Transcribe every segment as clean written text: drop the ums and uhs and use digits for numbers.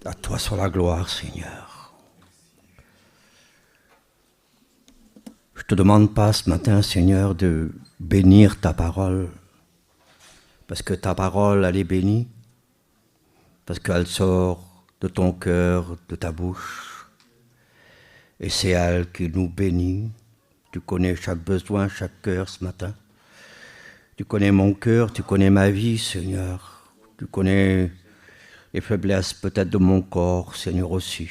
À toi soit la gloire, Seigneur. Je te demande pas ce matin, Seigneur, de bénir ta parole, parce que ta parole, elle est bénie, parce qu'elle sort de ton cœur, de ta bouche, et c'est elle qui nous bénit. Tu connais chaque besoin, chaque cœur ce matin. Tu connais mon cœur, tu connais ma vie, Seigneur. Tu connais les faiblesses peut-être de mon corps, Seigneur aussi.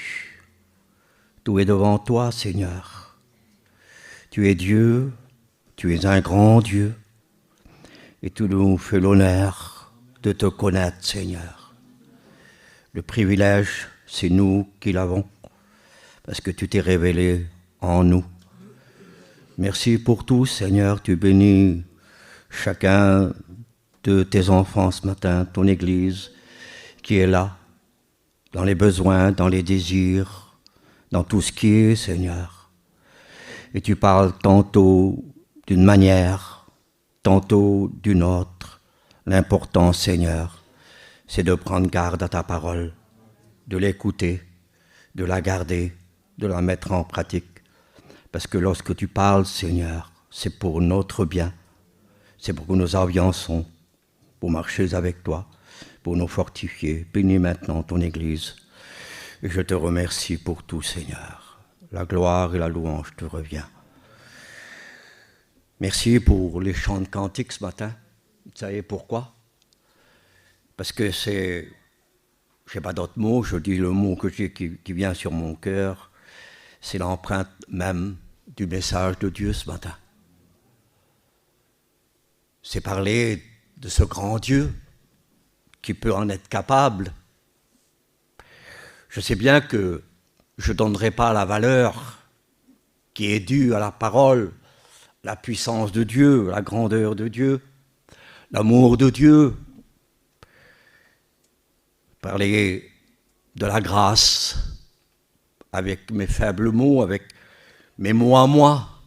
Tout est devant toi, Seigneur. Tu es Dieu, tu es un grand Dieu, et tu nous fais l'honneur de te connaître, Seigneur. Le privilège, c'est nous qui l'avons, parce que tu t'es révélé en nous. Merci pour tout, Seigneur. Tu bénis chacun de tes enfants ce matin, ton Église, qui est là, dans les besoins, dans les désirs, dans tout ce qui est, Seigneur. Et tu parles tantôt d'une manière, tantôt d'une autre. L'important, Seigneur, c'est de prendre garde à ta parole, de l'écouter, de la garder, de la mettre en pratique. Parce que lorsque tu parles, Seigneur, c'est pour notre bien. C'est pour que nous avançons, pour marcher avec toi, pour nous fortifier. Bénis maintenant ton Église. Et je te remercie pour tout, Seigneur. La gloire et la louange te revient. Merci pour les chants de cantiques ce matin. Vous savez pourquoi? Parce que c'est, je n'ai pas d'autre mot, je dis le mot que j'ai qui vient sur mon cœur, c'est l'empreinte même du message de Dieu ce matin. C'est parler de ce grand Dieu qui peut en être capable. Je sais bien que je ne donnerai pas la valeur qui est due à la parole, la puissance de Dieu, la grandeur de Dieu, l'amour de Dieu. Parler de la grâce avec mes faibles mots, avec mes mots à moi.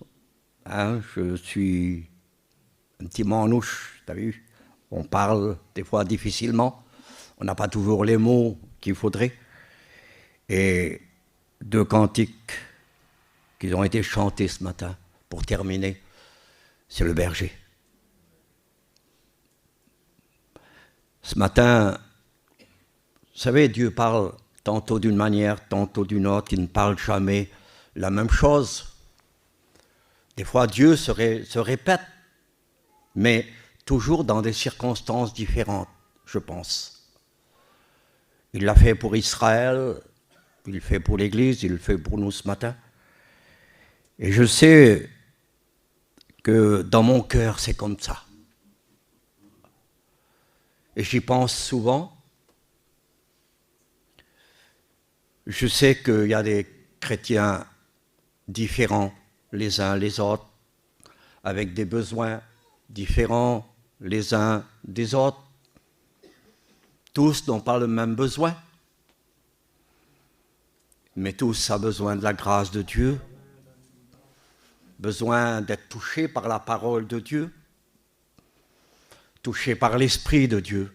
Hein, je suis un petit manouche, t'as vu? On parle des fois difficilement, on n'a pas toujours les mots qu'il faudrait. Et deux cantiques qui ont été chantés ce matin, pour terminer, c'est le berger. Ce matin, vous savez, Dieu parle tantôt d'une manière, tantôt d'une autre, il ne parle jamais la même chose. Des fois, Dieu se répète, mais toujours dans des circonstances différentes, je pense. Il l'a fait pour Israël, il le fait pour l'Église, il le fait pour nous ce matin. Et je sais que dans mon cœur, c'est comme ça. Et j'y pense souvent. Je sais qu'il y a des chrétiens différents les uns les autres, avec des besoins différents les uns des autres. Tous n'ont pas le même besoin, mais tous ont besoin de la grâce de Dieu, besoin d'être touchés par la parole de Dieu, touchés par l'Esprit de Dieu.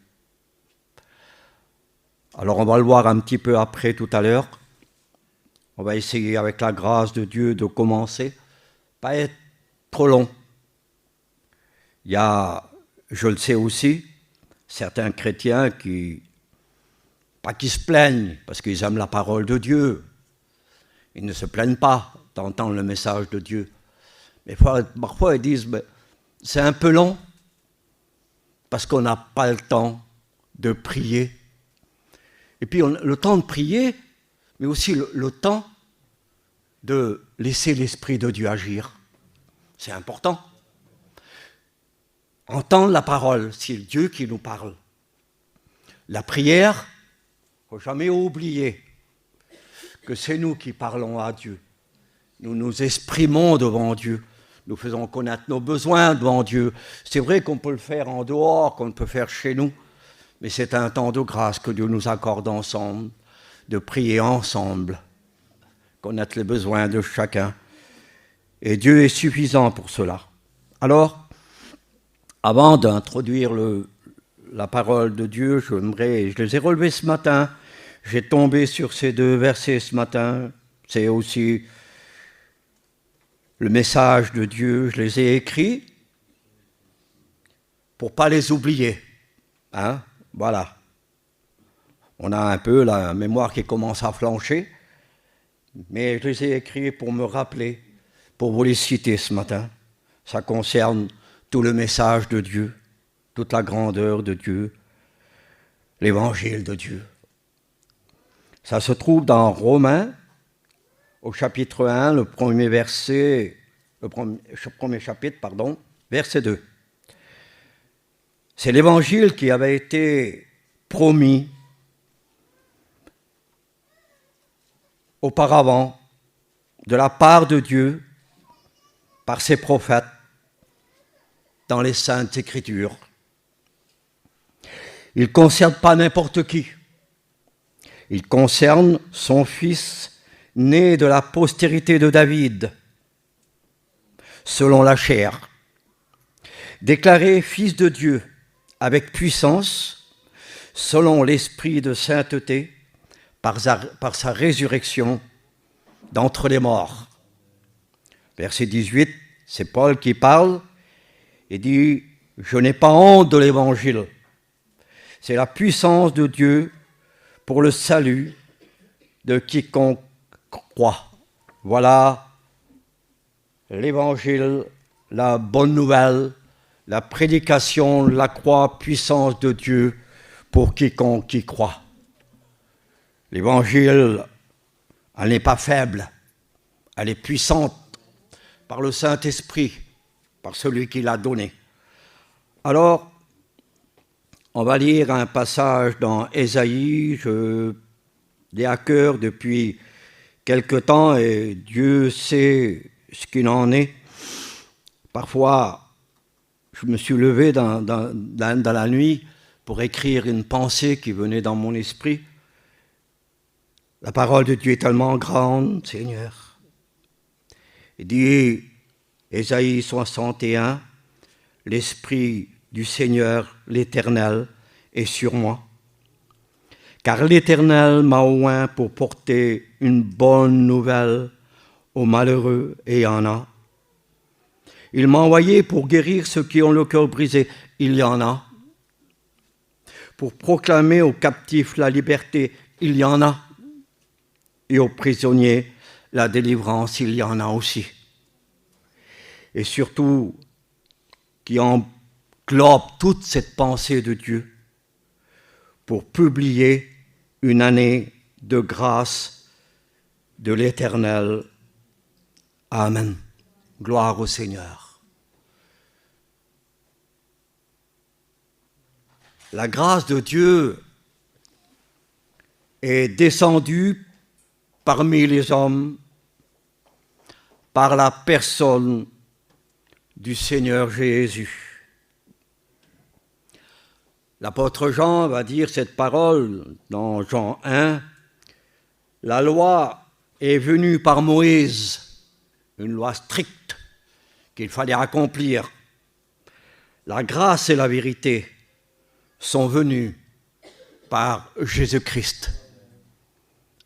Alors on va le voir un petit peu après tout à l'heure. On va essayer avec la grâce de Dieu de commencer, pas être trop long. Il y a, je le sais aussi, certains chrétiens pas qui se plaignent parce qu'ils aiment la parole de Dieu. Ils ne se plaignent pas d'entendre le message de Dieu. Mais parfois ils disent, c'est un peu long parce qu'on n'a pas le temps de prier. Et puis le temps de prier, mais aussi le temps de laisser l'Esprit de Dieu agir. C'est important. Entendre la parole, c'est Dieu qui nous parle. La prière, il ne faut jamais oublier que c'est nous qui parlons à Dieu. Nous nous exprimons devant Dieu. Nous faisons connaître nos besoins devant Dieu. C'est vrai qu'on peut le faire en dehors, qu'on peut faire chez nous, mais c'est un temps de grâce que Dieu nous accorde ensemble, de prier ensemble, connaître les besoins de chacun. Et Dieu est suffisant pour cela. Alors, avant d'introduire la parole de Dieu, je les ai relevés ce matin, J'ai tombé sur ces deux versets ce matin. C'est aussi le message de Dieu. Je les ai écrits pour ne pas les oublier. Hein? Voilà. On a un peu la mémoire qui commence à flancher, mais je les ai écrits pour me rappeler, pour vous les citer ce matin. Ça concerne tout le message de Dieu, toute la grandeur de Dieu, l'évangile de Dieu. Ça se trouve dans Romains, au chapitre 1, le premier chapitre, verset 2. C'est l'évangile qui avait été promis auparavant de la part de Dieu par ses prophètes dans les Saintes Écritures. Il ne concerne pas n'importe qui. Il concerne son fils né de la postérité de David, selon la chair, déclaré fils de Dieu avec puissance, selon l'esprit de sainteté, par sa résurrection d'entre les morts. Verset 18, c'est Paul qui parle et dit « Je n'ai pas honte de l'évangile. C'est la puissance de Dieu pour le salut de quiconque croit. » Voilà l'évangile, la bonne nouvelle, la prédication, la croix, puissance de Dieu pour quiconque qui croit. L'évangile, elle n'est pas faible, elle est puissante par le Saint-Esprit, par celui qui l'a donné. Alors, on va lire un passage dans Ésaïe, je l'ai à cœur depuis quelque temps et Dieu sait ce qu'il en est. Parfois, je me suis levé dans la nuit pour écrire une pensée qui venait dans mon esprit. La parole de Dieu est tellement grande, Seigneur. Il dit, Ésaïe 61, « L'Esprit du Seigneur, l'Éternel, est sur moi. Car l'Éternel m'a oint pour porter une bonne nouvelle aux malheureux, et il y en a. Il m'a envoyé pour guérir ceux qui ont le cœur brisé, il y en a. Pour proclamer aux captifs la liberté, il y en a. Et aux prisonniers, la délivrance, il y en a aussi. Et surtout, qui englobe toute cette pensée de Dieu pour publier une année de grâce de l'Éternel. Amen. Gloire au Seigneur. La grâce de Dieu est descendue parmi les hommes par la personne du Seigneur Jésus. L'apôtre Jean va dire cette parole dans Jean 1. La loi est venue par Moïse, une loi stricte qu'il fallait accomplir. La grâce et la vérité sont venues par Jésus-Christ.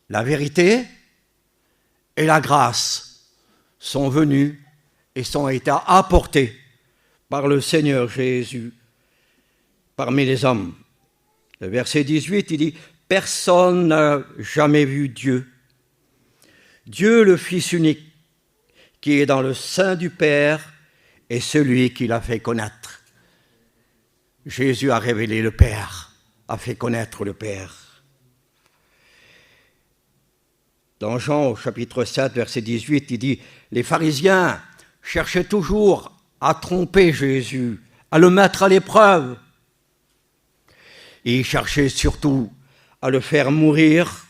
La vérité et la grâce sont venues et sont été apportées par le Seigneur Jésus parmi les hommes. Le verset 18, il dit « Personne n'a jamais vu Dieu. Dieu, le Fils unique, qui est dans le sein du Père, est celui qui l'a fait connaître. » Jésus a révélé le Père, a fait connaître le Père. Dans Jean, au chapitre 7, verset 18, il dit « Les pharisiens cherchaient toujours à tromper Jésus, à le mettre à l'épreuve. Et ils cherchaient surtout à le faire mourir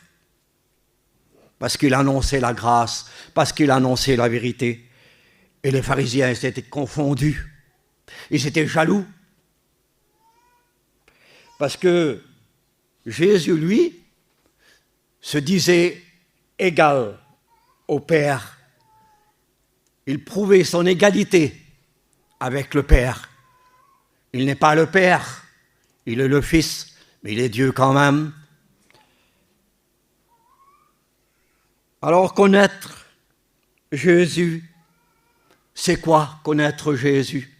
parce qu'il annonçait la grâce, parce qu'il annonçait la vérité. Et les pharisiens étaient confondus, ils étaient jaloux. Parce que Jésus, lui, se disait égal au Père. Il prouvait son égalité avec le Père. Il n'est pas le Père, il est le Fils, mais il est Dieu quand même. Alors connaître Jésus, c'est quoi connaître Jésus?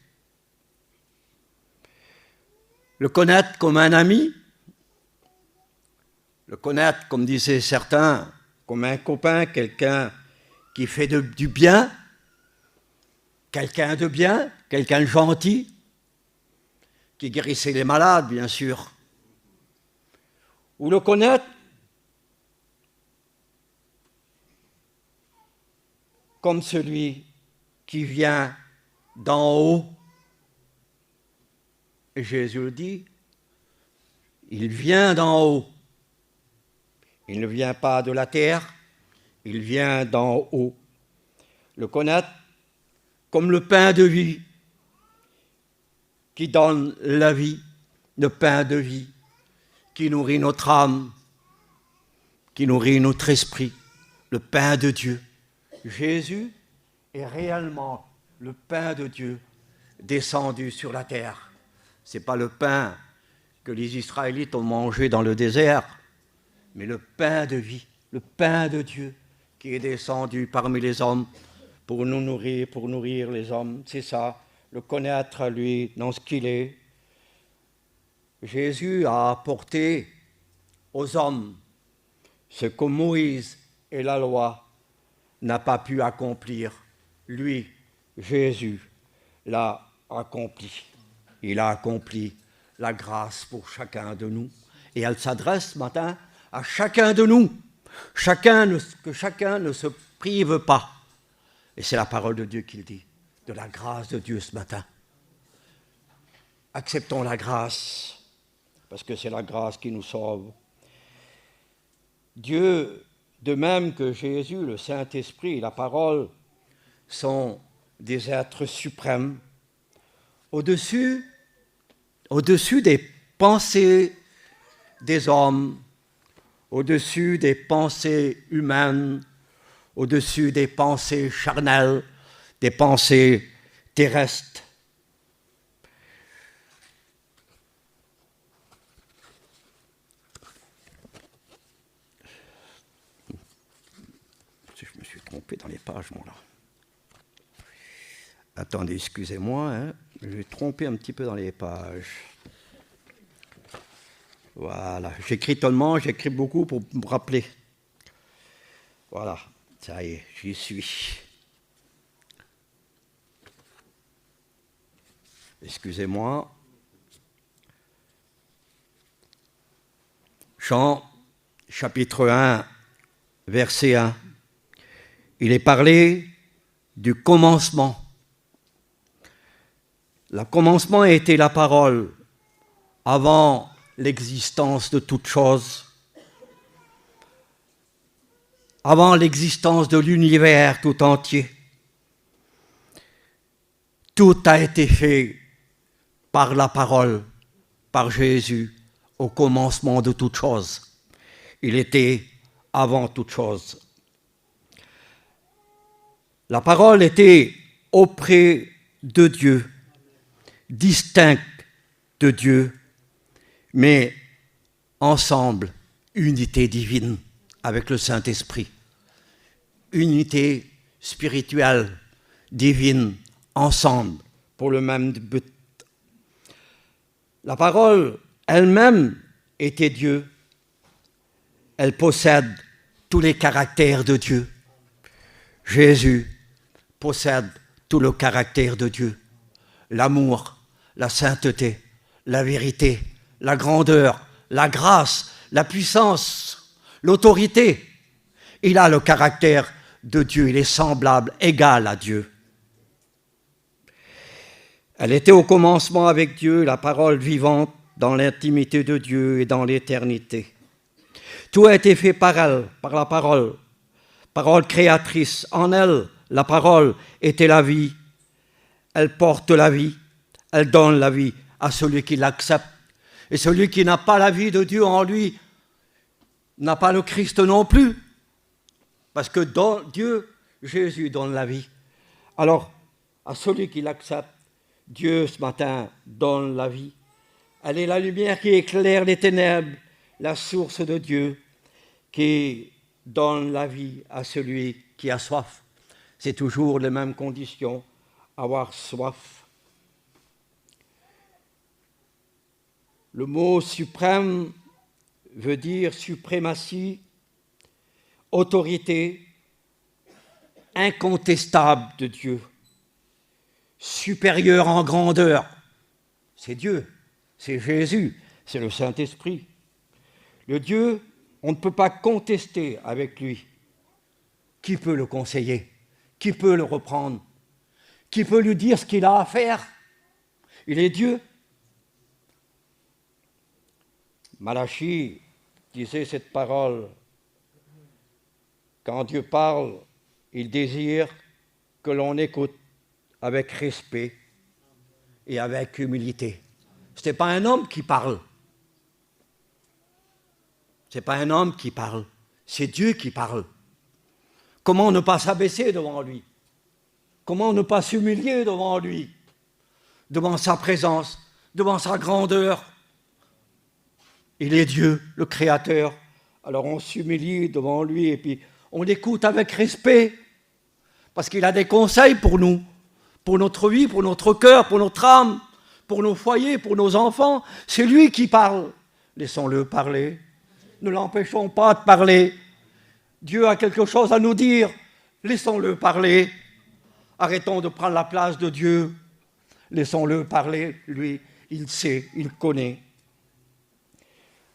Le connaître comme un ami, le connaître, comme disaient certains, comme un copain, quelqu'un qui fait du bien, quelqu'un de bien, quelqu'un de gentil, qui guérissait les malades, bien sûr. Ou le connaître comme celui qui vient d'en haut. Et Jésus le dit, il vient d'en haut. Il ne vient pas de la terre, il vient d'en haut. Le connaître comme le pain de vie qui donne la vie, le pain de vie qui nourrit notre âme, qui nourrit notre esprit, le pain de Dieu. Jésus est réellement le pain de Dieu descendu sur la terre. Ce n'est pas le pain que les Israélites ont mangé dans le désert, mais le pain de vie, le pain de Dieu qui est descendu parmi les hommes pour nous nourrir, pour nourrir les hommes. C'est ça, le connaître lui dans ce qu'il est. Jésus a apporté aux hommes ce que Moïse et la loi n'a pas pu accomplir. Lui, Jésus, l'a accompli. Il a accompli la grâce pour chacun de nous. Et elle s'adresse ce matin à chacun de nous. Que chacun ne se prive pas. Et c'est la parole de Dieu qu'il dit, de la grâce de Dieu ce matin. Acceptons la grâce, parce que c'est la grâce qui nous sauve. Dieu, de même que Jésus, le Saint-Esprit et la parole, sont des êtres suprêmes, au-dessus des pensées des hommes, au-dessus des pensées humaines, au-dessus des pensées charnelles, des pensées terrestres. Je me suis trompé dans les pages, moi, là. Attendez, excusez-moi, hein, je vais tromper un petit peu dans les pages. Voilà, j'écris tellement, j'écris beaucoup pour me rappeler. Voilà, ça y est, j'y suis. Excusez-moi. Jean, chapitre 1, verset 1. Il est parlé du commencement. Le commencement était la parole avant l'existence de toute chose, avant l'existence de l'univers tout entier. Tout a été fait par la parole, par Jésus, au commencement de toute chose. Il était avant toute chose. La parole était auprès de Dieu, distincte de Dieu, mais ensemble, unité divine avec le Saint-Esprit, unité spirituelle, divine, ensemble, pour le même but. La parole elle-même était Dieu. Elle possède tous les caractères de Dieu. Jésus possède tout le caractère de Dieu. L'amour, la sainteté, la vérité, la grandeur, la grâce, la puissance, l'autorité. Il a le caractère de Dieu, il est semblable, égal à Dieu. Elle était au commencement avec Dieu, la parole vivante dans l'intimité de Dieu et dans l'éternité. Tout a été fait par elle, par la parole créatrice. En elle, la parole était la vie. Elle porte la vie, elle donne la vie à celui qui l'accepte. Et celui qui n'a pas la vie de Dieu en lui n'a pas le Christ non plus. Parce que Dieu, Jésus donne la vie. Alors, à celui qui l'accepte, Dieu ce matin donne la vie. Elle est la lumière qui éclaire les ténèbres, la source de Dieu qui donne la vie à celui qui a soif. C'est toujours les mêmes conditions, avoir soif. Le mot suprême veut dire suprématie, autorité incontestable de Dieu, supérieur en grandeur. C'est Dieu, c'est Jésus, c'est le Saint-Esprit. Le Dieu, on ne peut pas contester avec lui. Qui peut le conseiller? Qui peut le reprendre? Qui peut lui dire ce qu'il a à faire? Il est Dieu. Malachie disait cette parole. Quand Dieu parle, il désire que l'on écoute avec respect et avec humilité. Ce n'est pas un homme qui parle. Ce n'est pas un homme qui parle. C'est Dieu qui parle. Comment ne pas s'abaisser devant lui? Comment ne pas s'humilier devant lui? Devant sa présence, devant sa grandeur. Il est Dieu, le Créateur. Alors on s'humilie devant lui et puis on l'écoute avec respect. Parce qu'il a des conseils pour nous, pour notre vie, pour notre cœur, pour notre âme, pour nos foyers, pour nos enfants. C'est lui qui parle. Laissons-le parler. Ne l'empêchons pas de parler. Dieu a quelque chose à nous dire. Laissons-le parler. Arrêtons de prendre la place de Dieu. Laissons-le parler. Lui, il sait, il connaît.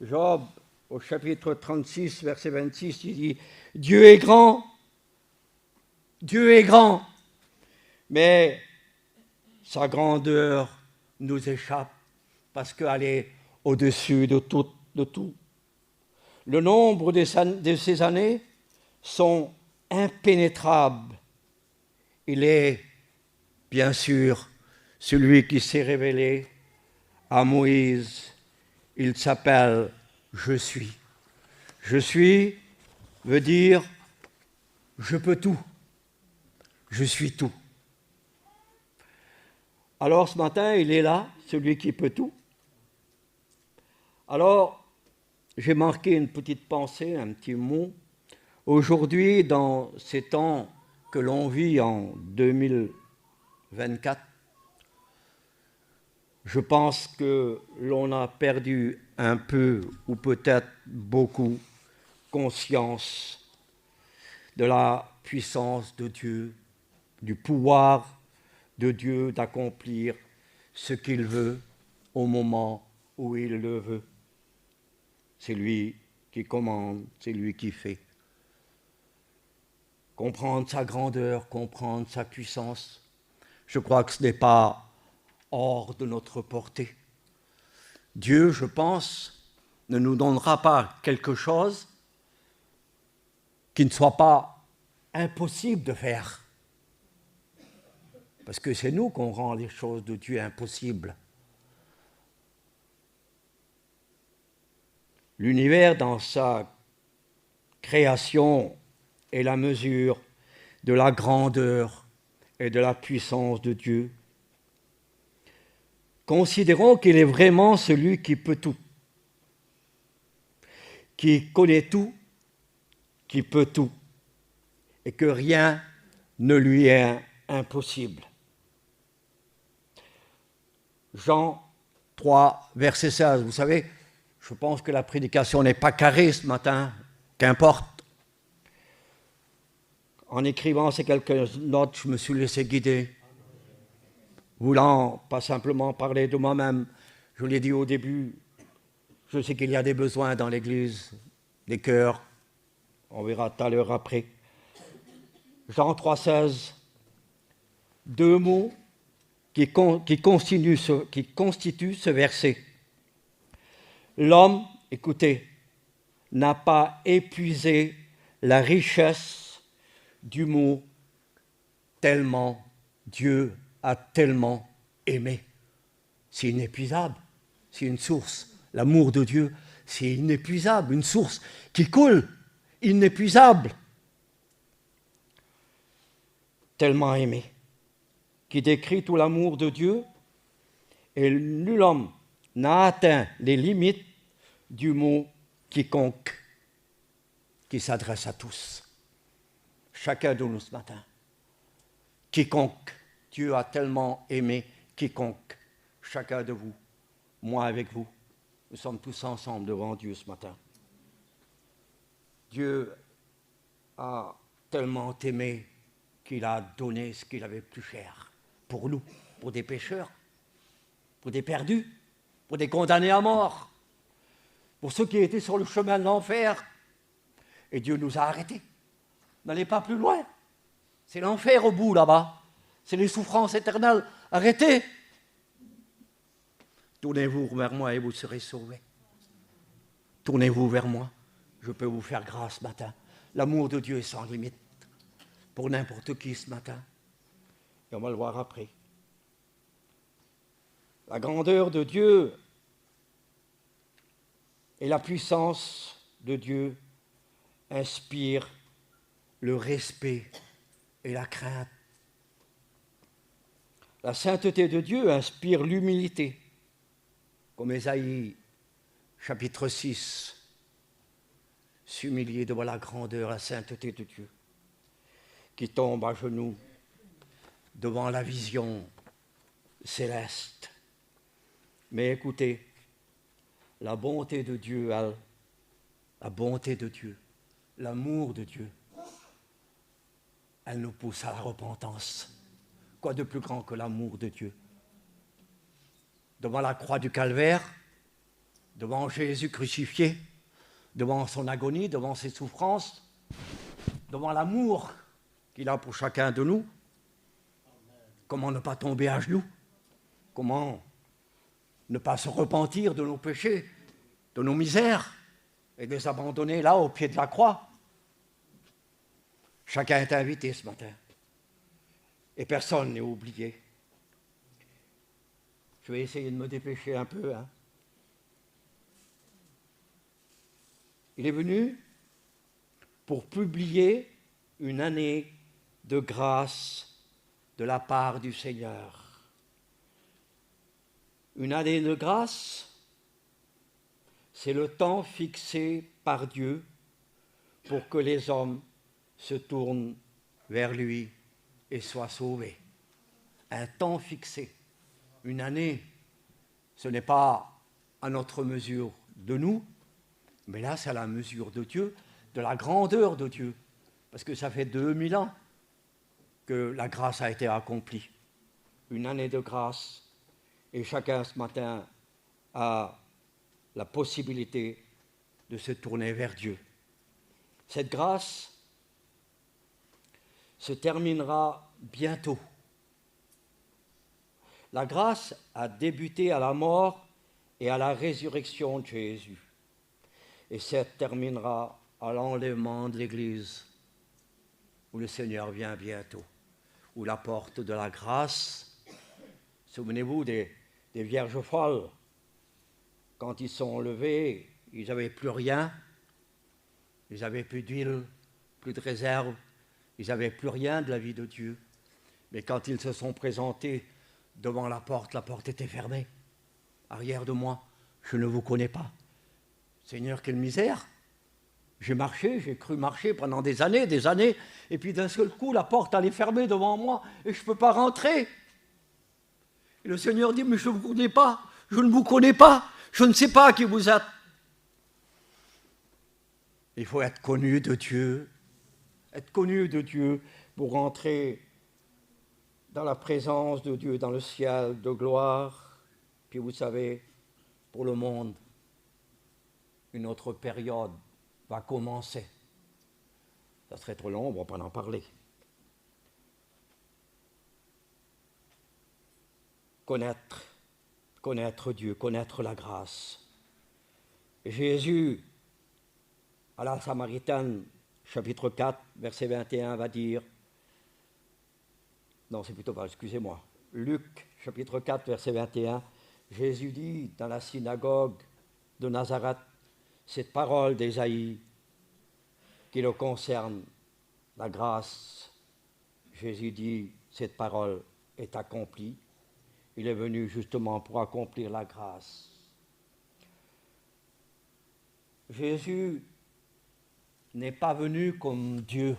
Job, au chapitre 36, verset 26, il dit « Dieu est grand, mais sa grandeur nous échappe parce qu'elle est au-dessus de tout. Le nombre de ses années sont impénétrables. Il est, bien sûr, celui qui s'est révélé à Moïse. Il s'appelle « Je suis ». Je suis veut dire « je peux tout ». Je suis tout. Alors ce matin, il est là, celui qui peut tout. Alors, j'ai marqué une petite pensée, un petit mot. Aujourd'hui, dans ces temps que l'on vit en 2024, je pense que l'on a perdu un peu, ou peut-être beaucoup, conscience de la puissance de Dieu, du pouvoir de Dieu d'accomplir ce qu'il veut au moment où il le veut. C'est lui qui commande, c'est lui qui fait. Comprendre sa grandeur, comprendre sa puissance, je crois que ce n'est pas hors de notre portée. Dieu, je pense, ne nous donnera pas quelque chose qui ne soit pas impossible de faire. Parce que c'est nous qu'on rend les choses de Dieu impossibles. L'univers, dans sa création, est la mesure de la grandeur et de la puissance de Dieu. Considérons qu'il est vraiment celui qui peut tout, qui connaît tout, qui peut tout, et que rien ne lui est impossible. Jean 3, verset 16, vous savez, je pense que la prédication n'est pas carrée ce matin, qu'importe. En écrivant ces quelques notes, je me suis laissé guider, voulant pas simplement parler de moi-même. Je l'ai dit au début, je sais qu'il y a des besoins dans l'Église, des cœurs, on verra tout à l'heure après. Jean 3, 16, deux mots qui constituent ce verset. L'homme, écoutez, n'a pas épuisé la richesse du mot tellement, Dieu a tellement aimé. C'est inépuisable, c'est une source. L'amour de Dieu, c'est inépuisable, une source qui coule, inépuisable. Tellement aimé, qui décrit tout l'amour de Dieu, et nul homme n'a atteint les limites du mot quiconque. qui s'adresse à tous, chacun de nous ce matin. Quiconque, Dieu a tellement aimé quiconque, chacun de vous, moi avec vous, nous sommes tous ensemble devant Dieu ce matin. Dieu a tellement aimé qu'il a donné ce qu'il avait de plus cher pour nous, pour des pécheurs, pour des perdus, pour des condamnés à mort, pour ceux qui étaient sur le chemin de l'enfer. Et Dieu nous a arrêtés. N'allez pas plus loin. C'est l'enfer au bout là-bas. C'est les souffrances éternelles. Arrêtez. Tournez-vous vers moi et vous serez sauvés. Tournez-vous vers moi. Je peux vous faire grâce ce matin. L'amour de Dieu est sans limite pour n'importe qui ce matin. Et on va le voir après. La grandeur de Dieu et la puissance de Dieu inspirent le respect et la crainte. La sainteté de Dieu inspire l'humilité, comme Ésaïe chapitre 6, s'humilier devant la grandeur, la sainteté de Dieu, qui tombe à genoux devant la vision céleste. Mais écoutez, la bonté de Dieu, la bonté de Dieu, l'amour de Dieu, elle nous pousse à la repentance. Quoi de plus grand que l'amour de Dieu? Devant la croix du calvaire, devant Jésus crucifié, devant son agonie, devant ses souffrances, devant l'amour qu'il a pour chacun de nous, comment ne pas tomber à genoux? Comment ne pas se repentir de nos péchés, de nos misères, et de les abandonner là au pied de la croix? Chacun est invité ce matin. Et personne n'est oublié. Je vais essayer de me dépêcher un peu. Il est venu pour publier une année de grâce de la part du Seigneur. Une année de grâce, c'est le temps fixé par Dieu pour que les hommes se tournent vers lui et soient sauvés. Un temps fixé, une année, ce n'est pas à notre mesure de nous, mais là c'est à la mesure de Dieu, de la grandeur de Dieu, parce que ça fait 2000 ans que la grâce a été accomplie. Une année de grâce, et chacun ce matin a la possibilité de se tourner vers Dieu. Cette grâce se terminera bientôt. La grâce a débuté à la mort et à la résurrection de Jésus. Et ça terminera à l'enlèvement de l'Église, où le Seigneur vient bientôt, où la porte de la grâce, souvenez-vous des vierges folles, quand ils sont levés, ils n'avaient plus rien, ils n'avaient plus d'huile, plus de réserve, ils n'avaient plus rien de la vie de Dieu. Mais quand ils se sont présentés devant la porte était fermée. Arrière de moi, je ne vous connais pas. Seigneur, quelle misère! J'ai marché, j'ai cru marcher pendant des années, et puis d'un seul coup, la porte elle est fermée devant moi, et je ne peux pas rentrer. Et le Seigneur dit, mais je ne vous connais pas, je ne vous connais pas, je ne sais pas qui vous êtes. Il faut être connu de Dieu pour rentrer dans la présence de Dieu, dans le ciel de gloire. Puis vous savez, pour le monde, une autre période va commencer. Ça serait trop long, on ne va pas en parler. Connaître Dieu, connaître la grâce. Jésus, à la Samaritaine, chapitre 4, verset 21, va dire, non, c'est plutôt pas, excusez-moi, Luc, chapitre 4, verset 21, Jésus dit dans la synagogue de Nazareth, cette parole d'Ésaïe qui le concerne, la grâce. Jésus dit, cette parole est accomplie. Il est venu justement pour accomplir la grâce. Jésus n'est pas venu comme Dieu.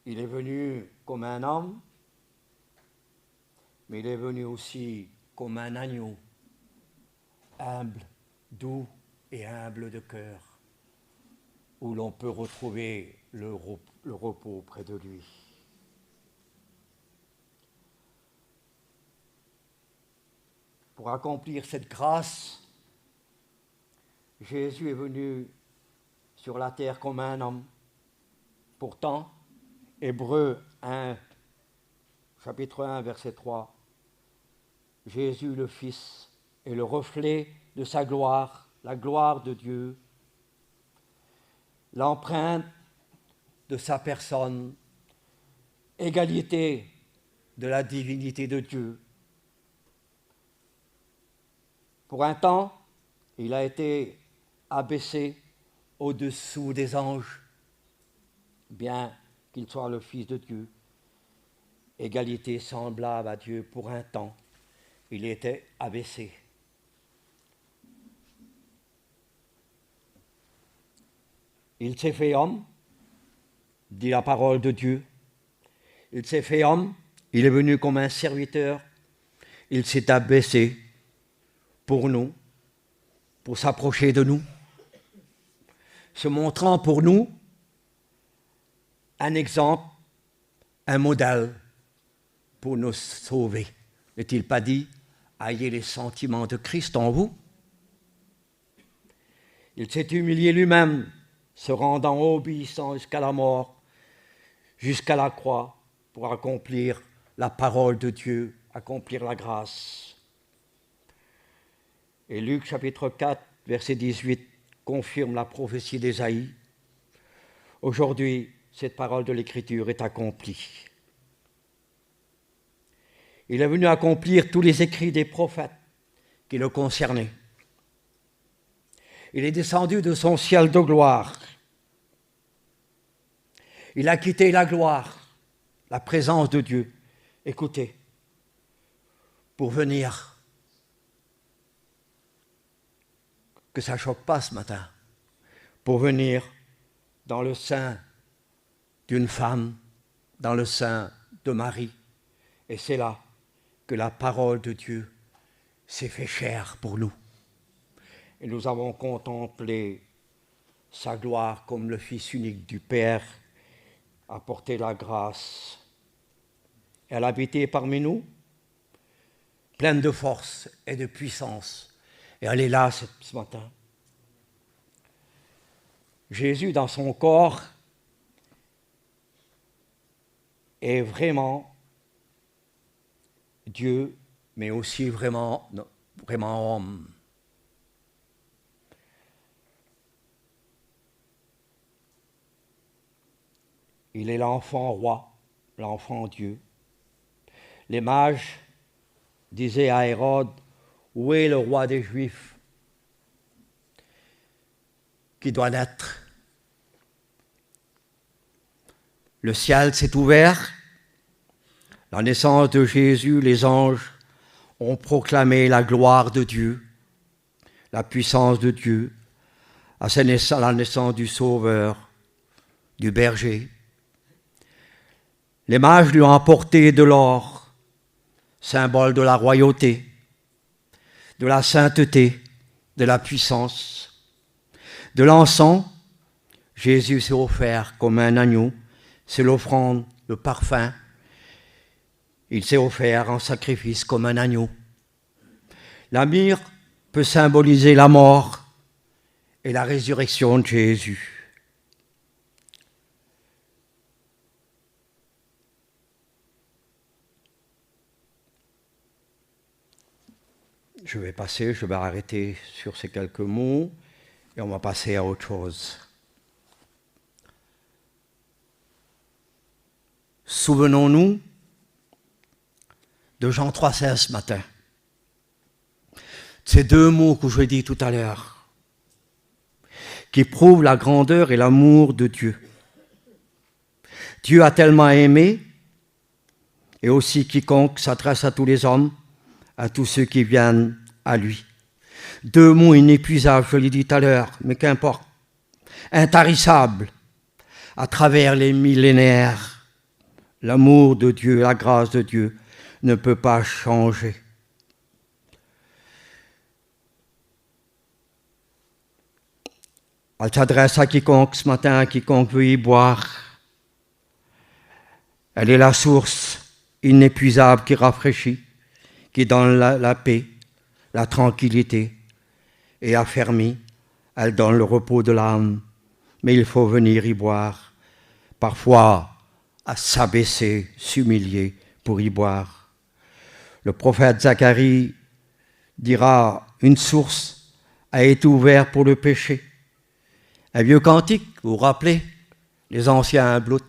Il est venu comme un homme, mais il est venu aussi comme un agneau, humble, doux et humble de cœur, où l'on peut retrouver le repos près de lui. Pour accomplir cette grâce, Jésus est venu sur la terre comme un homme. Pourtant, Hébreux 1, chapitre 1, verset 3, Jésus le Fils est le reflet de sa gloire, la gloire de Dieu, l'empreinte de sa personne, égalité de la divinité de Dieu. Pour un temps, il a été abaissé au-dessous des anges, bien qu'il soit le Fils de Dieu. Égalité semblable à Dieu pour un temps, il était abaissé. Il s'est fait homme, dit la parole de Dieu. Il s'est fait homme, il est venu comme un serviteur, il s'est abaissé pour nous, pour s'approcher de nous, se montrant pour nous un exemple, un modèle pour nous sauver. N'est-il pas dit, ayez les sentiments de Christ en vous? Il s'est humilié lui-même, se rendant obéissant jusqu'à la mort, jusqu'à la croix, pour accomplir la parole de Dieu, accomplir la grâce. Et Luc chapitre 4, verset 18, confirme la prophétie d'Ésaïe. Aujourd'hui, cette parole de l'Écriture est accomplie. Il est venu accomplir tous les écrits des prophètes qui le concernaient. Il est descendu de son ciel de gloire. Il a quitté la gloire, la présence de Dieu. Écoutez, pour venir, que ça ne choque pas ce matin, pour venir dans le sein d'une femme, dans le sein de Marie. Et c'est là que la parole de Dieu s'est fait chair pour nous. Et nous avons contemplé sa gloire comme le Fils unique du Père a porté la grâce. Elle habitait parmi nous, pleine de force et de puissance. Et elle est là ce matin. Jésus, dans son corps, est vraiment Dieu, mais aussi vraiment homme. Il est l'enfant roi, l'enfant Dieu. Les mages disaient à Hérode, « Où est le roi des Juifs qui doit naître ?» Le ciel s'est ouvert. La naissance de Jésus, les anges ont proclamé la gloire de Dieu, la puissance de Dieu, à la naissance du Sauveur, du berger. Les mages lui ont apporté de l'or, symbole de la royauté, de la sainteté, de la puissance. De l'encens, Jésus s'est offert comme un agneau, c'est l'offrande, le parfum. Il s'est offert en sacrifice comme un agneau. La myrrhe peut symboliser la mort et la résurrection de Jésus. Je vais arrêter sur ces quelques mots et on va passer à autre chose. Souvenons-nous de Jean 3,16 ce matin. Ces deux mots que je vous ai dit tout à l'heure, qui prouvent la grandeur et l'amour de Dieu. Dieu a tellement aimé, et aussi quiconque s'adresse à tous les hommes, à tous ceux qui viennent à lui. Deux mots inépuisables, je l'ai dit tout à l'heure, mais qu'importe, intarissables, à travers les millénaires. L'amour de Dieu, la grâce de Dieu ne peut pas changer. Elle s'adresse à quiconque ce matin, à quiconque veut y boire. Elle est la source inépuisable qui rafraîchit, qui donne la paix, la tranquillité et affermit. Elle donne le repos de l'âme, mais il faut venir y boire, parfois à s'abaisser, s'humilier pour y boire. Le prophète Zacharie dira, une source a été ouverte pour le péché. Un vieux cantique, vous vous rappelez, les anciens bloutes.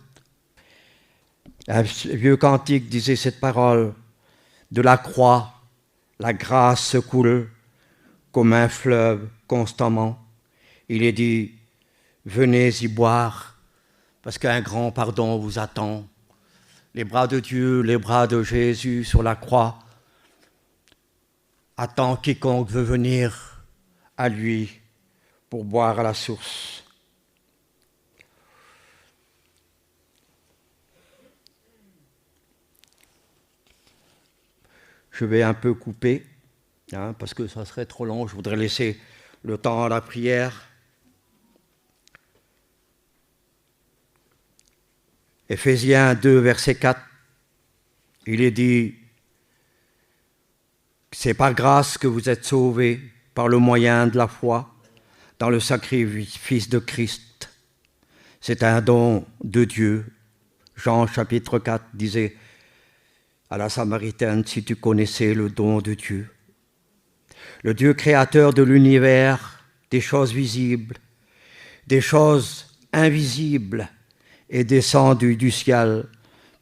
Un vieux cantique disait cette parole, de la croix, la grâce se coule comme un fleuve constamment. Il est dit, venez y boire, parce qu'un grand pardon vous attend. Les bras de Dieu, les bras de Jésus sur la croix, attend quiconque veut venir à lui pour boire à la source. Je vais un peu couper, parce que ça serait trop long. Je voudrais laisser le temps à la prière. Éphésiens 2, verset 4, il est dit, c'est par grâce que vous êtes sauvés par le moyen de la foi dans le sacrifice de Christ. C'est un don de Dieu. Jean chapitre 4 disait à la Samaritaine, si tu connaissais le don de Dieu. Le Dieu créateur de l'univers, des choses visibles, des choses invisibles, est descendu du ciel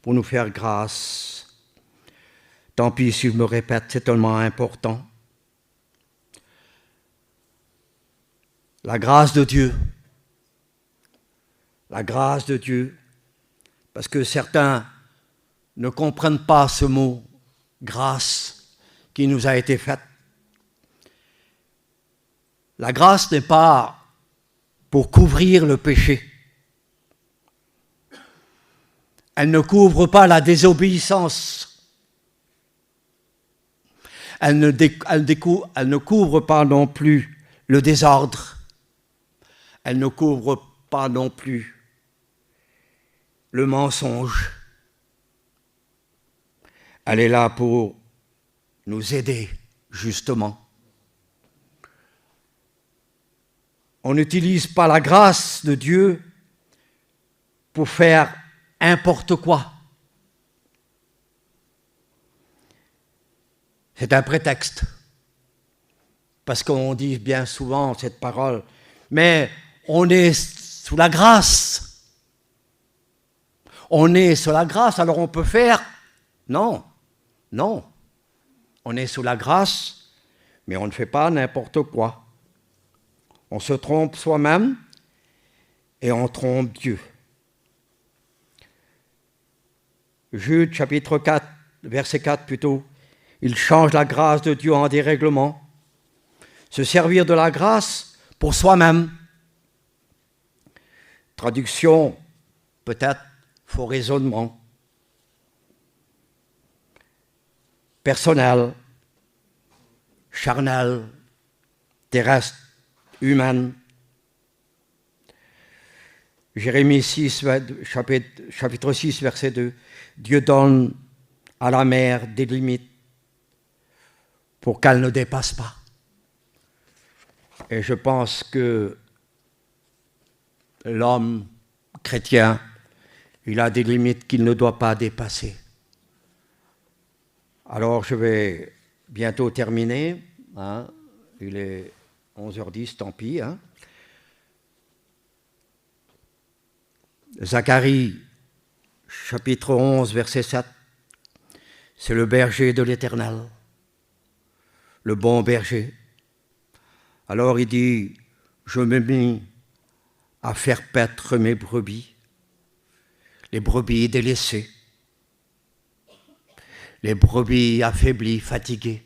pour nous faire grâce. Tant pis si je me répète, c'est tellement important. La grâce de Dieu. La grâce de Dieu. Parce que certains ne comprennent pas ce mot « grâce » qui nous a été faite. La grâce n'est pas pour couvrir le péché. Elle ne couvre pas la désobéissance. Elle ne couvre pas non plus le désordre. Elle ne couvre pas non plus le mensonge. Elle est là pour nous aider, justement. On n'utilise pas la grâce de Dieu pour faire n'importe quoi. C'est un prétexte. Parce qu'on dit bien souvent cette parole, mais on est sous la grâce. On est sous la grâce, alors on peut faire. Non. Non, on est sous la grâce, mais on ne fait pas n'importe quoi. On se trompe soi-même et on trompe Dieu. Jude chapitre 4, verset 4 plutôt, il change la grâce de Dieu en dérèglement. Se servir de la grâce pour soi-même. Traduction, peut-être, faux raisonnement. Personnel, charnel, terrestre, humaine. Jérémie 6, chapitre 6, verset 2. Dieu donne à la mer des limites pour qu'elle ne dépasse pas. Et je pense que l'homme chrétien, il a des limites qu'il ne doit pas dépasser. Alors, je vais bientôt terminer. Il est 11h10, tant pis. Zacharie, chapitre 11, verset 7. C'est le berger de l'Éternel, le bon berger. Alors, il dit, je me mis à faire paître mes brebis, les brebis délaissées. Les brebis affaiblies, fatiguées.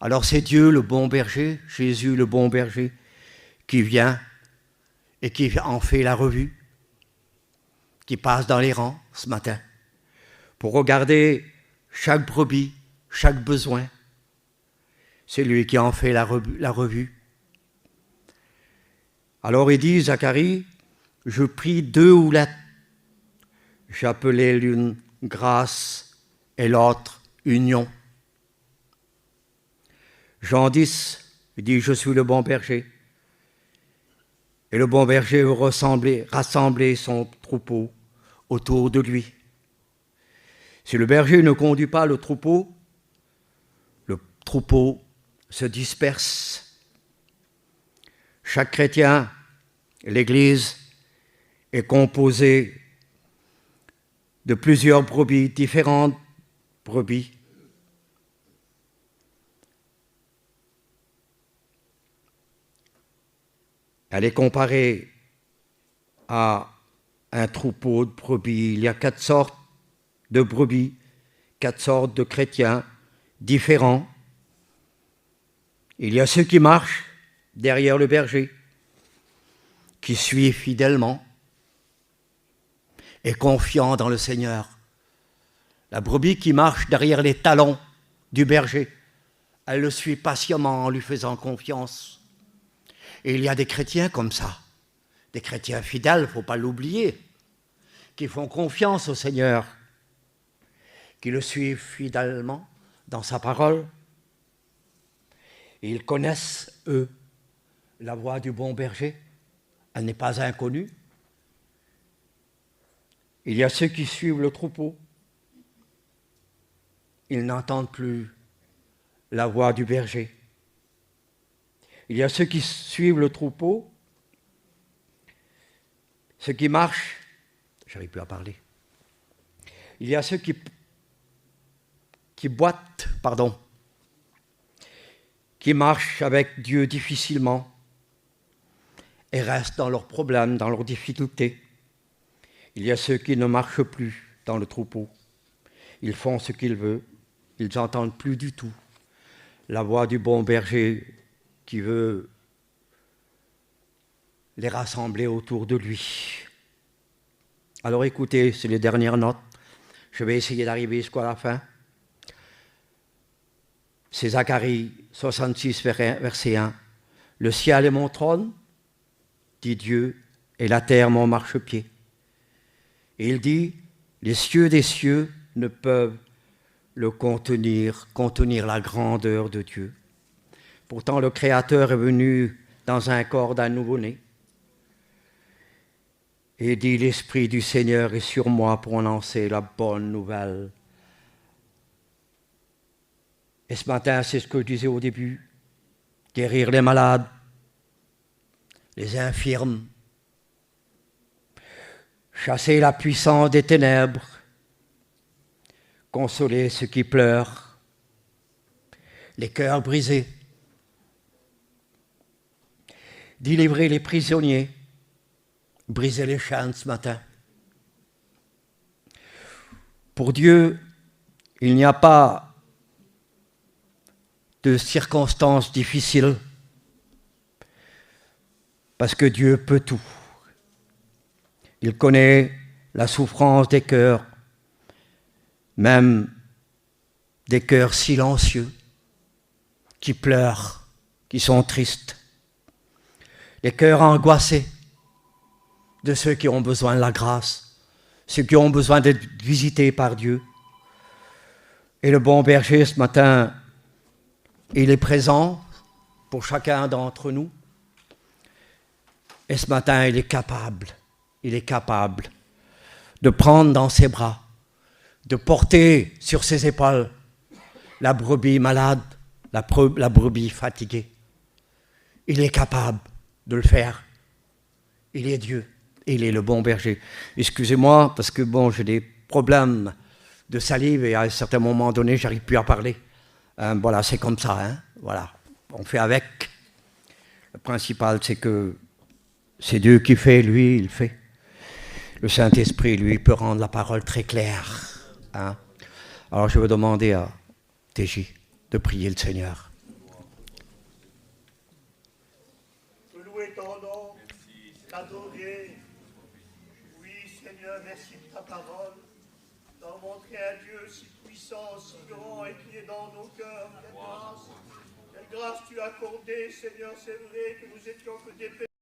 Alors c'est Dieu le bon berger, Jésus le bon berger, qui vient et qui en fait la revue, qui passe dans les rangs ce matin, pour regarder chaque brebis, chaque besoin. C'est lui qui en fait la revue. Alors il dit, Zacharie, je pris 2 houlettes. J'appelais l'une grâce et l'autre union. Jean 10, il dit, je suis le bon berger. Et le bon berger veut rassembler son troupeau autour de lui. Si le berger ne conduit pas le troupeau se disperse. Chaque chrétien, l'Église, est composée de plusieurs brebis, différentes brebis. Elle est comparée à un troupeau de brebis. Il y a 4 sortes de brebis, 4 sortes de chrétiens différents. Il y a ceux qui marchent derrière le berger, qui suivent fidèlement et confiants dans le Seigneur. La brebis qui marche derrière les talons du berger, elle le suit patiemment en lui faisant confiance. Et il y a des chrétiens comme ça, des chrétiens fidèles, il ne faut pas l'oublier, qui font confiance au Seigneur, qui le suivent fidèlement dans sa parole. Et ils connaissent, eux, la voix du bon berger. Elle n'est pas inconnue. Il y a ceux qui suivent le troupeau. Ils n'entendent plus la voix du berger. Il y a ceux qui suivent le troupeau, ceux qui marchent, j'arrive plus à parler. Il y a ceux qui boitent, qui marchent avec Dieu difficilement et restent dans leurs problèmes, dans leurs difficultés. Il y a ceux qui ne marchent plus dans le troupeau. Ils font ce qu'ils veulent, ils n'entendent plus du tout la voix du bon berger qui veut les rassembler autour de lui. Alors écoutez, c'est les dernières notes. Je vais essayer d'arriver jusqu'à la fin. C'est Zacharie 66, verset 1. « Le ciel est mon trône, dit Dieu, et la terre mon marchepied. » Et il dit, « Les cieux des cieux ne peuvent le contenir la grandeur de Dieu. » Pourtant, le Créateur est venu dans un corps d'un nouveau-né. Et dit, « L'Esprit du Seigneur est sur moi pour annoncer la bonne nouvelle. » Et ce matin, c'est ce que je disais au début, guérir les malades, les infirmes, chasser la puissance des ténèbres, consoler ceux qui pleurent, les cœurs brisés, délivrer les prisonniers, briser les chaînes ce matin. Pour Dieu, il n'y a pas de circonstances difficiles, parce que Dieu peut tout. Il connaît la souffrance des cœurs, même des cœurs silencieux, qui pleurent, qui sont tristes, les cœurs angoissés de ceux qui ont besoin de la grâce, ceux qui ont besoin d'être visités par Dieu. Et le bon berger, ce matin, il est présent pour chacun d'entre nous. Et ce matin, il est capable de prendre dans ses bras, de porter sur ses épaules la brebis malade, la brebis fatiguée. Il est capable de le faire. Il est Dieu, il est le bon berger. Excusez-moi, parce que j'ai des problèmes de salive et à un certain moment donné, j'arrive plus à parler. Voilà, c'est comme ça, hein. Voilà, on fait avec. Le principal, c'est que c'est Dieu qui fait, lui, il fait. Le Saint-Esprit, lui, peut rendre la parole très claire. Hein. Alors, je vais demander à TJ de prier le Seigneur. ton nom, t'adorer. Oui, Seigneur, merci de ta parole. D'en montrer un Dieu si puissant, si grand et qui est dans nos cœurs. Quelle grâce tu as accordé, Seigneur, c'est vrai que nous étions que des pécheurs.